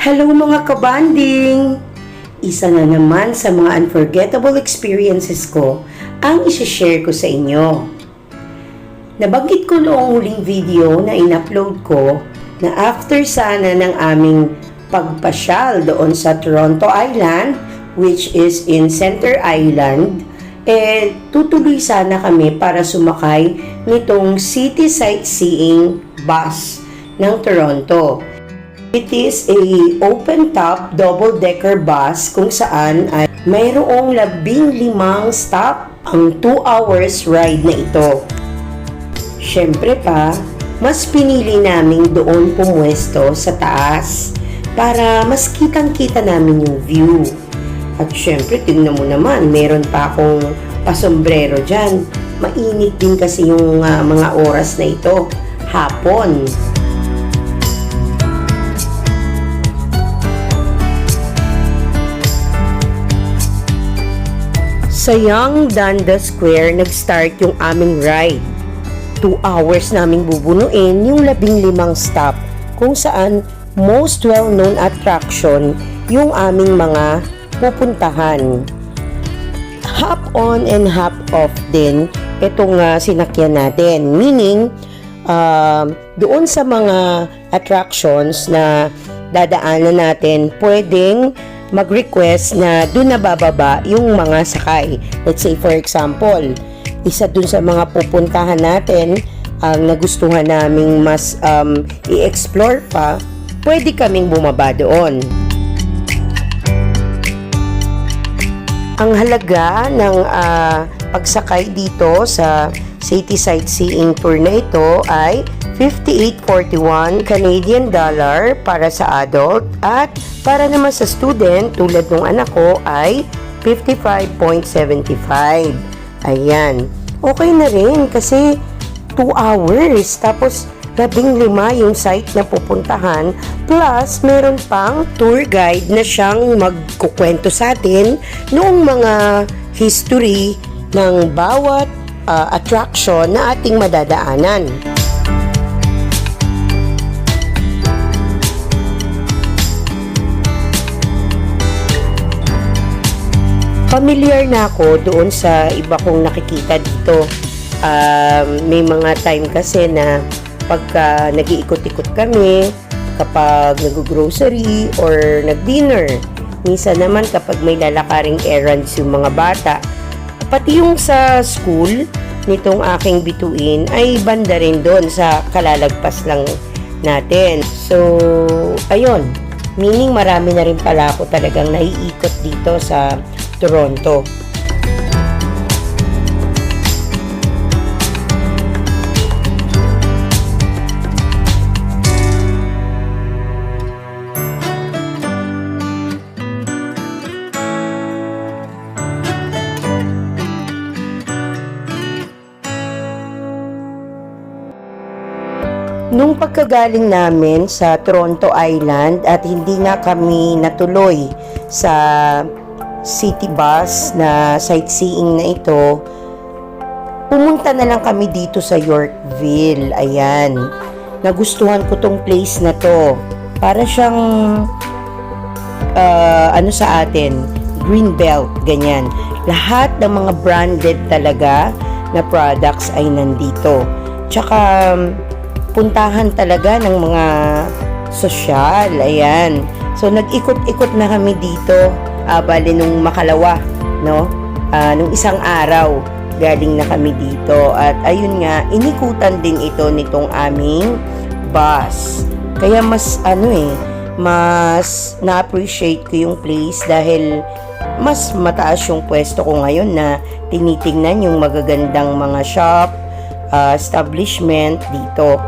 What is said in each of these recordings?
Hello mga kabanding! Isa na naman sa mga unforgettable experiences ko ang isishare ko sa inyo. Nabanggit ko noong huling video na in-upload ko na after sana ng aming pagpasyal doon sa Toronto Island, which is in Center Island, tutuloy sana kami para sumakay nitong city sightseeing bus ng Toronto. It is a open-top double-decker bus kung saan ay mayroong 15 stop ang 2 hours ride na ito. Siyempre pa, mas pinili naming doon pumwesto sa taas para mas kitang-kita namin yung view. At siyempre, tingnan mo naman, meron pa akong pasombrero dyan. Mainit din kasi yung mga oras na ito, hapon. Sa Yonge Dundas Square, nag-start yung aming ride. 2 hours naming bubunuin yung 15 stop kung saan most well-known attraction yung aming mga pupuntahan. Hop on and hop off din itong sinakyan natin. Meaning, doon sa mga attractions na dadaanan natin, pwedeng mag-request na doon na bababa yung mga sakay. Let's say for example, isa doon sa mga pupuntahan natin ang nagustuhan naming mas i-explore pa, pwede kaming bumaba doon. Ang halaga ng pagsakay dito sa city sightseeing tour na ito ay 58.41 Canadian dollar para sa adult at para naman sa student tulad ng anak ko ay 55.75. Ayan. Okay na rin kasi 2 hours tapos 15 yung site na pupuntahan plus meron pang tour guide na siyang magkukwento sa atin noong mga history ng bawat attraction na ating madadaanan. Familiar na ako doon sa iba kong nakikita dito. May mga time kasi na pagka nag-iikot-ikot kami, kapag nag-grocery or nag-dinner, minsan naman kapag may lalakaring errands yung mga bata, pati yung sa school nitong aking bituin ay banda rin doon sa kalalagpas lang natin. So, ayun. Meaning marami na rin pala ako talagang naiikot dito sa Toronto. Nung pagkagaling namin sa Toronto Island at hindi nga kami natuloy sa city bus na sightseeing na ito, pumunta na lang kami dito sa Yorkville. Ayan. Nagustuhan ko tong place na to. Para siyang ano sa atin, Greenbelt, ganyan. Lahat ng mga branded talaga na products ay nandito. Tsaka puntahan talaga ng mga sosyal. Ayan. So nag-ikot-ikot na kami dito. Bali nung makalawa, no? Nung isang araw, galing na kami dito. At ayun nga, inikutan din ito nitong aming bus. Kaya mas, mas na-appreciate ko yung place dahil mas mataas yung pwesto ko ngayon na tinitingnan yung magagandang mga shop, establishment dito.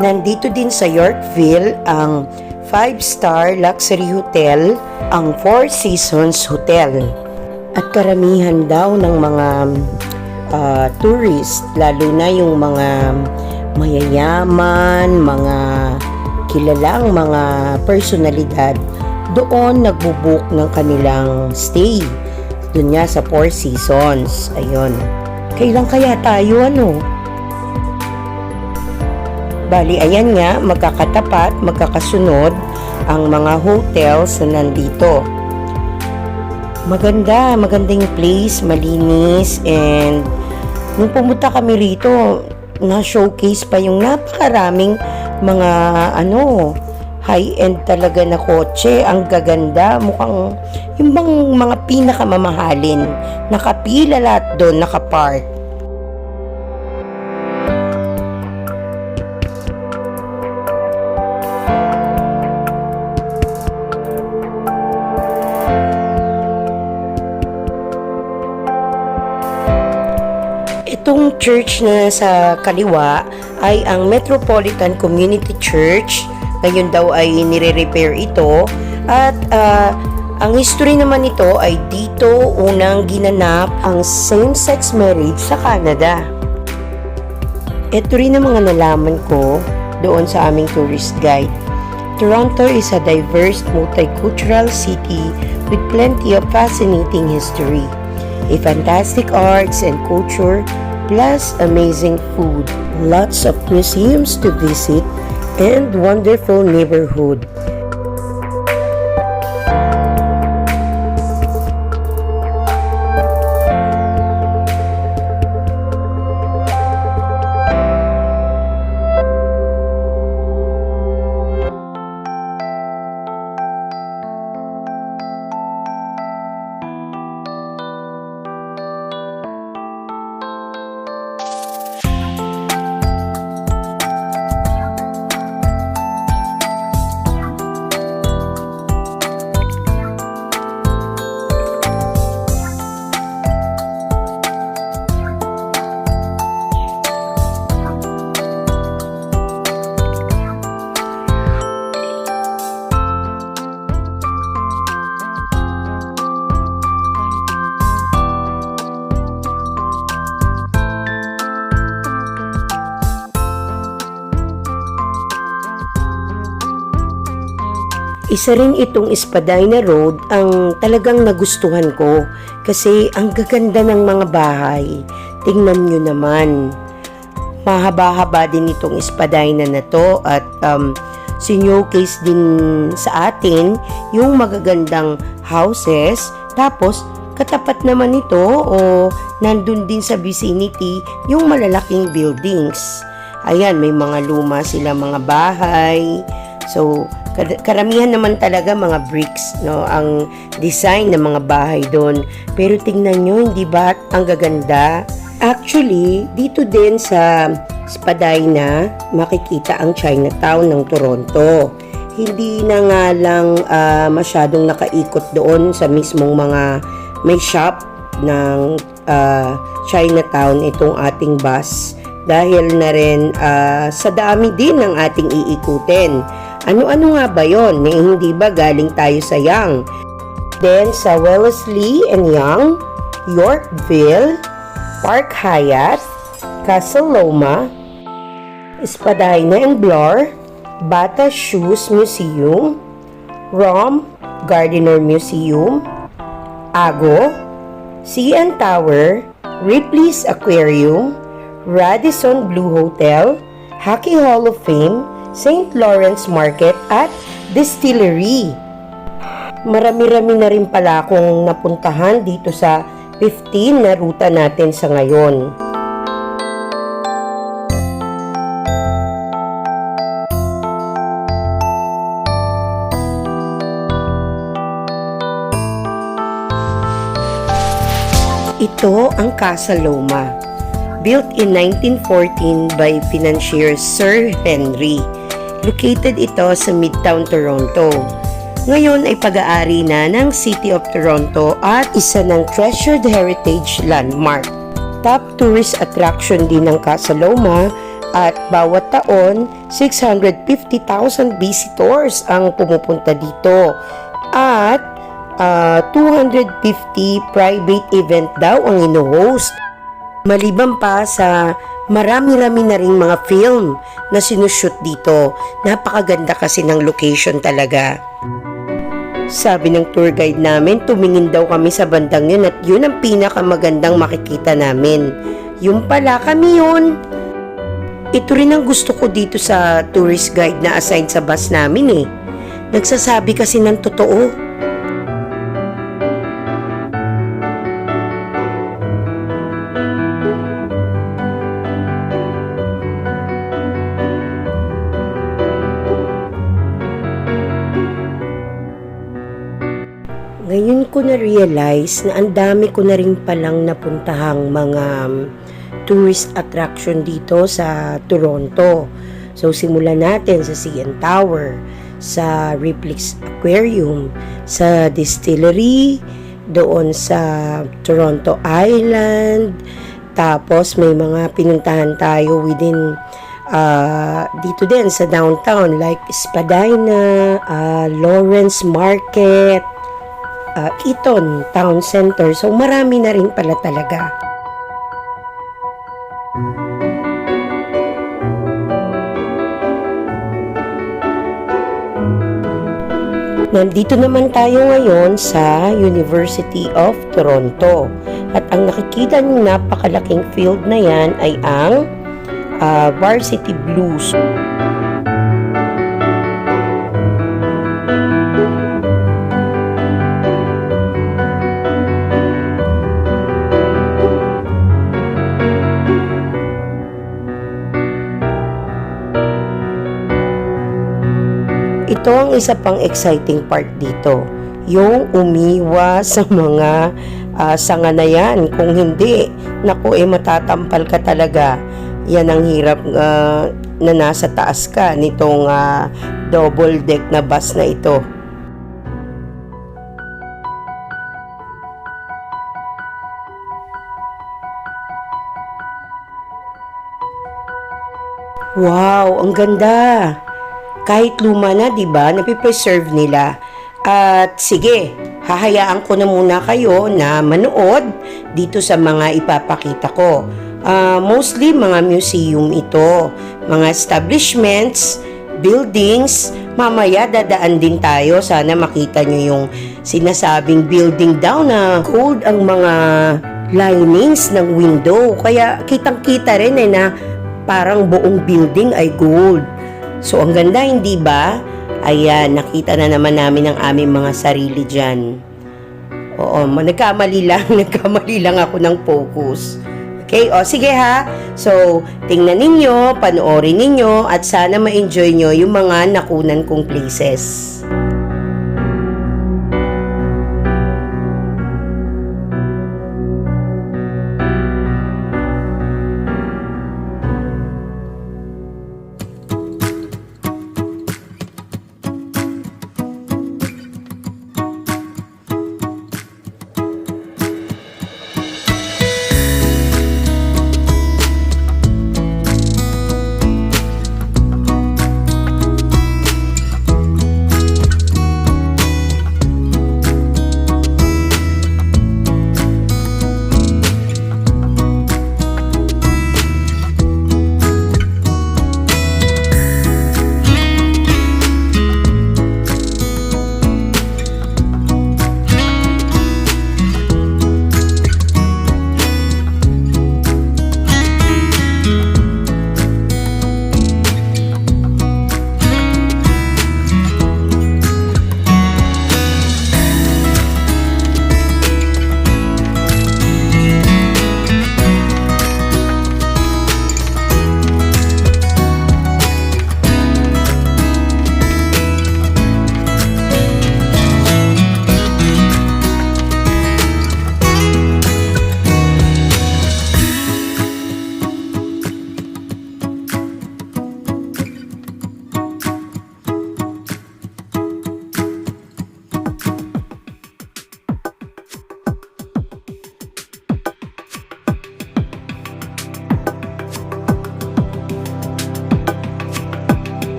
Nandito din sa Yorkville ang 5-star luxury hotel, ang Four Seasons Hotel. At karamihan daw ng mga tourist, lalo na yung mga mayayaman, mga kilalang mga personalidad, doon nagbubook ng kanilang stay. Doon nga sa Four Seasons. Ayun. Kailan kaya tayo Bali, ayan nga, magkakatapat, magkakasunod ang mga hotels na nandito. Magandang place, malinis, and nung pumunta kami rito, na-showcase pa yung napakaraming mga high-end talaga na kotse. Ang gaganda, mukhang yung bang mga pinakamamahalin. Nakapila lahat doon, nakapark. Itong church na sa kaliwa ay ang Metropolitan Community Church. Ngayon daw ay nire-repair ito. At ang history naman nito ay dito unang ginanap ang same-sex marriage sa Canada. Ito rin ang mga nalaman ko doon sa aming tourist guide. Toronto is a diverse, multicultural city with plenty of fascinating history, a fantastic arts and culture, plus amazing food, lots of museums to visit, and wonderful neighborhood. Isa rin itong Spadina Road ang talagang nagustuhan ko kasi ang gaganda ng mga bahay. Tingnan nyo naman. Mahaba-haba din itong Spadina na to at sinowcase din sa atin yung magagandang houses. Tapos katapat naman ito o nandun din sa vicinity yung malalaking buildings. Ayan, may mga luma sila mga bahay. So, karamihan naman talaga mga bricks, ang design ng mga bahay doon. Pero tingnan nyo, hindi ba ang gaganda? Actually, dito din sa Spadina, makikita ang Chinatown ng Toronto. Hindi na nga lang masyadong nakaikot doon sa mismong mga may shop ng Chinatown itong ating bus. Dahil na rin sa dami din ng ating iikutin. Ano-ano nga ba yun? Hindi ba galing tayo sa Yonge? Then sa Wellesley and Yonge, Yorkville, Park Hyatt, Casa Loma, Spadina and Bloor, Bata Shoes Museum, Rom Gardiner Museum, Ago, CN Tower, Ripley's Aquarium, Radisson Blu Hotel, Hockey Hall of Fame, St. Lawrence Market at Distillery. Marami-rami na rin pala akong napuntahan dito sa 15 na ruta natin sa ngayon. Ito ang Casa Loma. Built in 1914 by financier Sir Henry. Located ito sa Midtown Toronto. Ngayon ay pag-aari na ng City of Toronto at isa ng Treasured Heritage Landmark. Top tourist attraction din ng Casa Loma at bawat taon 650,000 visitors ang pumupunta dito. At 250 private event daw ang ino-host. Maliban pa sa marami-rami na ring mga film na sinushoot dito. Napakaganda kasi ng location talaga. Sabi ng tour guide namin, tumingin daw kami sa bandang yun at yun ang pinakamagandang makikita namin. Yung pala kami yun. Ito rin ang gusto ko dito sa tourist guide na assigned sa bus namin eh. Nagsasabi kasi ng totoo. Ngayon ko na-realize na ang dami ko na rin palang napuntahang mga tourist attraction dito sa Toronto. So, simulan natin sa CN Tower, sa Ripley's Aquarium, sa Distillery, doon sa Toronto Island, tapos may mga pinuntahan tayo within dito din sa downtown like Spadina, Lawrence Market, Eaton Town Center. So marami na rin pala talaga. Nandito naman tayo ngayon sa University of Toronto. At ang nakikita nyo napakalaking field na yan ay ang Varsity Blues. Ito ang isa pang exciting part dito, yung umiwas sa mga sanga na yan. Kung hindi, naku matatampal ka talaga. Yan ang hirap na nasa taas ka nitong double deck na bus na ito. Wow, ang ganda! Kahit luma na, di ba, napipreserve nila. At sige, hahayaan ko na muna kayo na manood dito sa mga ipapakita ko. Mostly mga museum ito, mga establishments, buildings. Mamaya dadaan din tayo, sana makita nyo yung sinasabing building daw na gold ang mga linings ng window. Kaya kitang-kita rin na parang buong building ay gold. So, ang ganda, hindi ba? Ayan, nakita na naman namin ang aming mga sarili dyan. Oo, nagkamali lang ako ng focus. Okay, o sige ha. So, tingnan ninyo, panoorin ninyo, at sana ma-enjoy nyo yung mga nakunan kong places.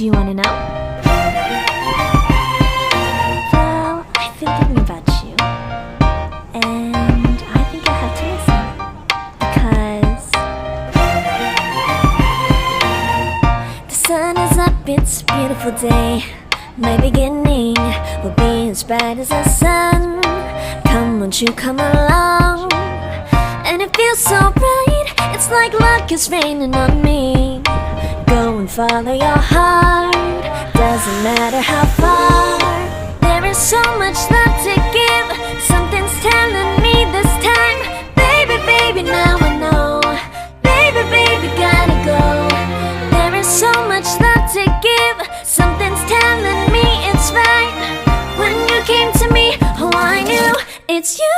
Do you want to know? Well, I've been thinking about you, and I think I have to listen because the sun is up, it's a beautiful day. My beginning will be as bright as the sun. Come, won't you come along? And it feels so bright, it's like luck is raining on me. Go and follow your heart, doesn't matter how far. There is so much love to give, something's telling me this time. Baby, baby, now I know. Baby, baby, gotta go. There is so much love to give, something's telling me it's right. When you came to me, oh I knew it's you,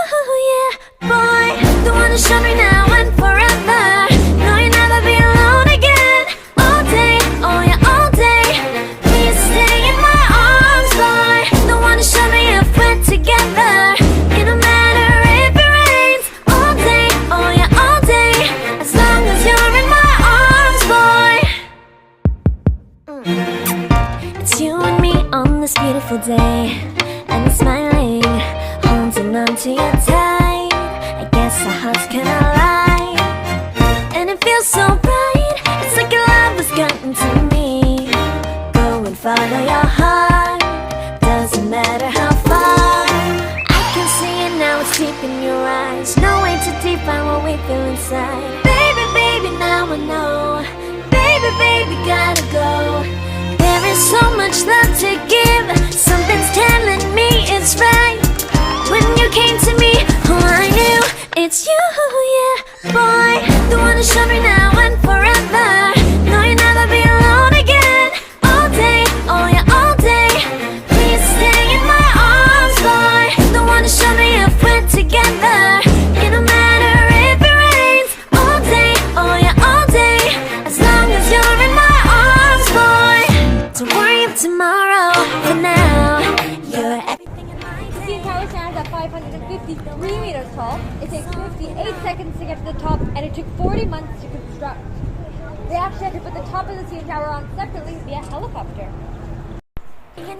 yeah, boy. The one to show me now and forever. No, you'll never be alone again. All day, oh yeah, all day. Please stay in my arms, boy. The one to show me if we're together. It don't matter if it rains. All day, oh yeah, all day. As long as you're in my arms, boy. It's you and me on this beautiful day, and you're smiling, holding on to your tight. I guess our hearts can align, and it feels so bright. It's like your love has gotten to me. Go and follow your heart, doesn't matter how far. I can see it now, it's deep in your eyes. No way to define what we feel inside. Baby, baby, now I know. Baby, baby, gotta go. There is so much love to give, something's telling me it's right. When you came to me, oh I knew it's you, yeah, boy. The one to show me now and forever. No, you'll never be alone again. All day, oh yeah, all day. Please stay in my arms, boy. The one to show me if we're together. It don't matter if it rains. All day, oh yeah, all day. As long as you're in my arms, boy. Don't worry of tomorrow, for now you're everything in my The CN Tower stands at 553 meters tall. It takes 58 seconds to get to the top, and it took 40 months to construct. They actually had to put the top of the CN Tower on separately via helicopter.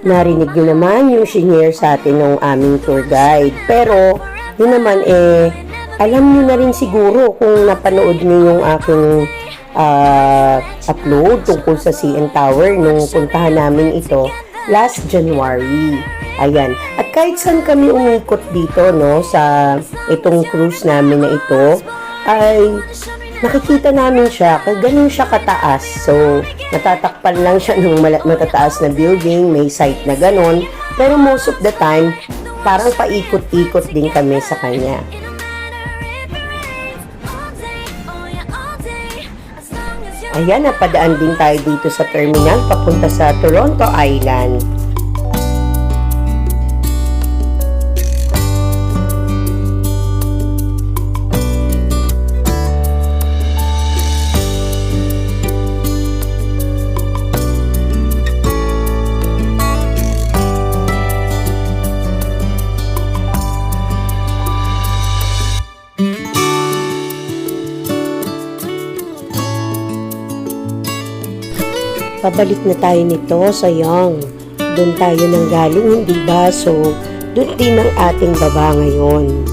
Narinig nyo naman yung shinare sa atin ng aming tour guide. Pero, yun naman alam nyo na rin siguro kung napanood nyo yung aking upload tungkol sa CN Tower nung puntahan namin ito last January. Ayan. At kahit saan kami umikot dito, no, sa itong cruise namin na ito, ay nakikita namin siya, kaya ganun siya kataas. So, natatakpan lang siya ng matataas na building, may site na ganun. Pero most of the time, parang paikot-ikot din kami sa kanya. Ayan, napadaan din tayo dito sa terminal papunta sa Toronto Island. Pabalik na tayo nito sa Yonge. Doon tayo nang galing, hindi ba? So, doon din ang ating baba ngayon.